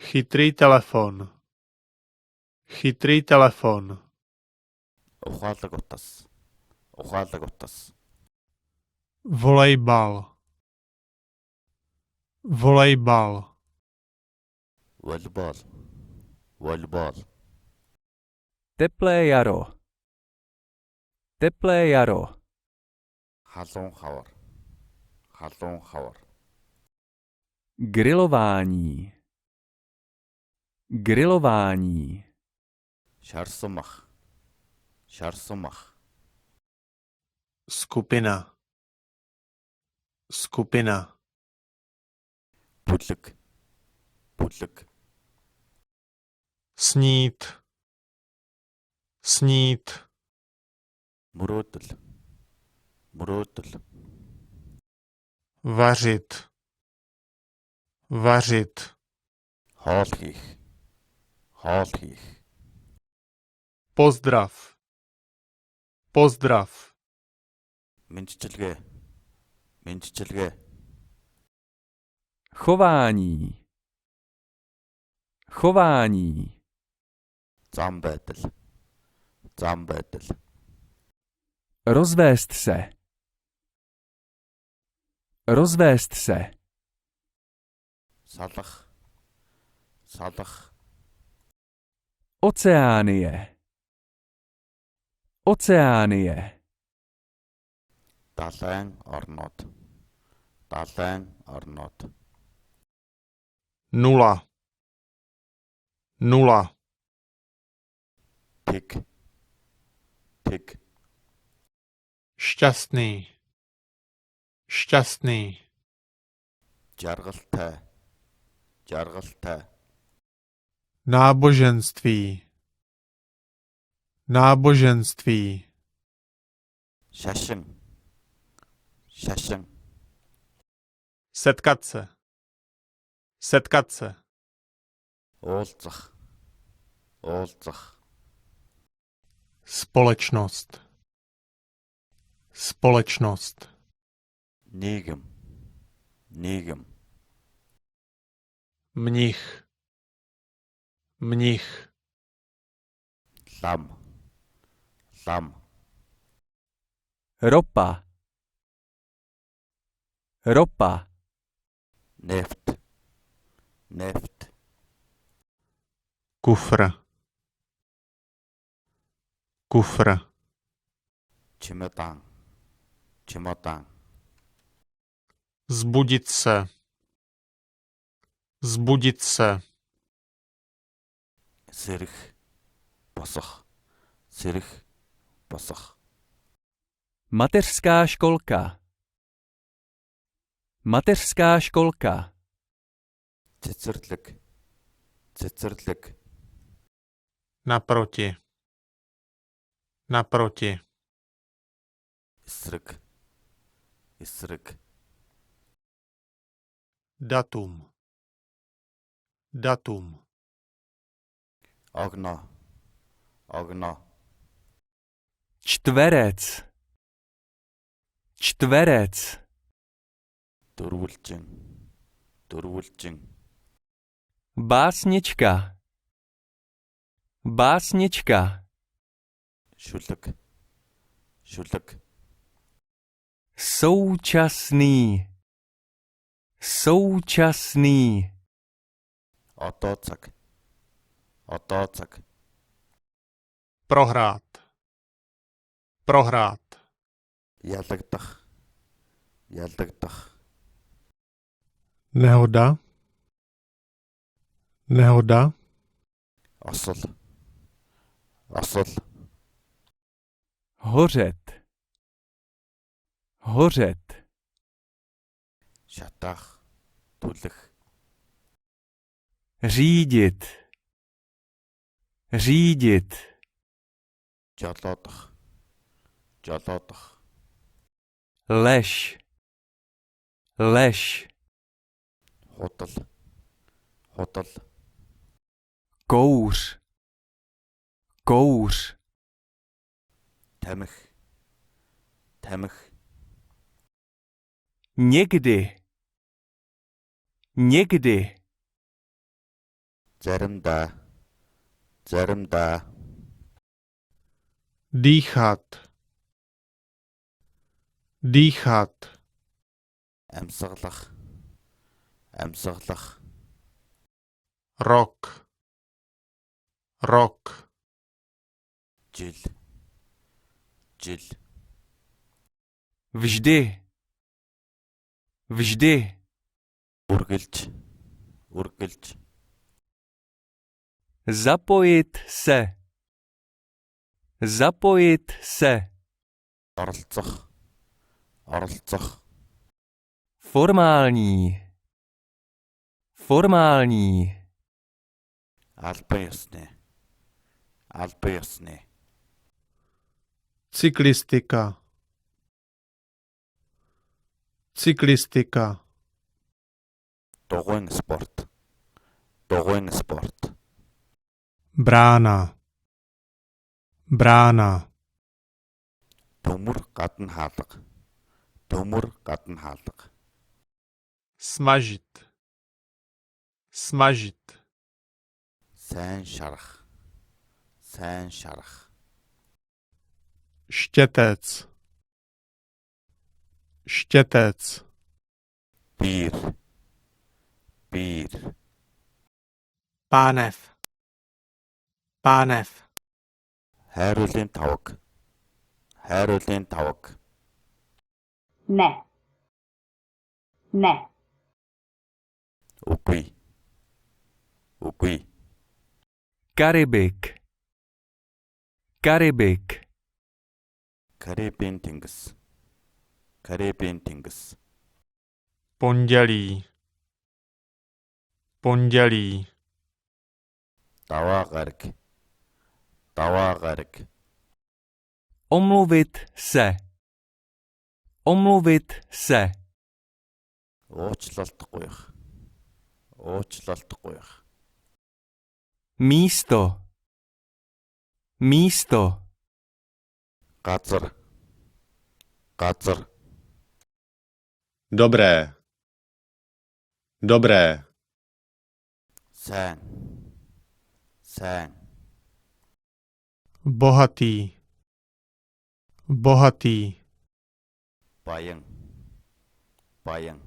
Chytrý telefon. Chytrý telefon. Ухаалаг утас. Ухаалаг утас. Volejbal. Volejbal. Волейбол. Волейбол. Teplé jaro. Teplé jaro. Халуун хавар. Халуун хавар. Grilování. Grilování. Шарсумах. Шарсумах. Skupina. Skupina. Бүлэг. Бүлэг. Snít. Snít. Мөрөөдөл. Мөрөөдөл. Vařit. Vařit. Хоол хийх. Хоол хийх. Pozdrav. Pozdrav. Мэндчилгээ. Мэндчилгээ. Chování. Chování. Зам байдал. Зам байдал. Rozvést se. Rozvést se. Салах. Салах. Oceánie. Oceánie. Далайн орнууд. Далайн орнууд. Nula. Nula. Тэг. Тэг. Šťastný. Šťastný. Жаргалтай. Жаргалтай. Náboženství. Náboženství. Шашин. Шашин. Setkat se. Setkat se. Уулзах. Уулзах. Společnost. Společnost. Нийгэм. Нийгэм. Mnich. Mnich. Лам. Лам. Ropa. Ropa. Нефт. Нефт. Kufr. Kufr. Чемодан. Чемодан. Zbudit se. Zbudit se. Сэрэх. Босох. Сэрэх. Босох. Mateřská školka. Mateřská školka. Цэцэрлэг. Цэцэрлэг. Naproti. Naproti. Эсрэг. Эсрэг. Datum. Datum. Огно. Огно. Čtverec. Čtverec. Дөрвөлжин. Дөрвөлжин. Básnička. Básnička. Шүлэг. Шүлэг. Současný. Současný. Одоо цаг. Одоо цаг. Prohrát. Prohrát. Ялагдах. Ялагдах. Nehoda. Nehoda. Осол. Осол. Hořet. Hořet. Шатаах. Түлэх. Řídit. Řídit. Жолоодох. Жолоодох. Lež. Lež. Худал. Худал. Kouř. Kouř. Тамхи. Тамхи. Někdy. Někdy. заримдаа, заримдаа, Dýchat. Dýchat. амьсгалах, амьсгалах, Rok. Rok. жил, жил, Vždy. Vždy. үргэлж, үргэлж, Zapojit se. Zapojit se. оролцох, оролцох, Formální. Formální. албан ёсны, албан ёсны, Cyklistika. Cyklistika. дугуйн спорт, дугуйн спорт, Brána. Brána. төмөр гадна хаалга, төмөр гадна хаалга, Smažit. Smažit. сайн шарах, сайн шарах, Štětec. Štětec. биер, биер, Pánev. Pánev. хайруулын тавг, хайруулын тавг, Ne. Ne. үгүй, үгүй, Karibik. Karibik. Карибын тэнгис, Карибын тэнгис, Pondělí. Pondělí. даваа гараг, даваа гараг, Omluvit se. Omluvit se. уучлалт гуйх, уучлалт гуйх, Místo. Místo. газар, газар, Dobré. Dobré. сайн, сайн, Bohatý. Bohatý. баян, баян,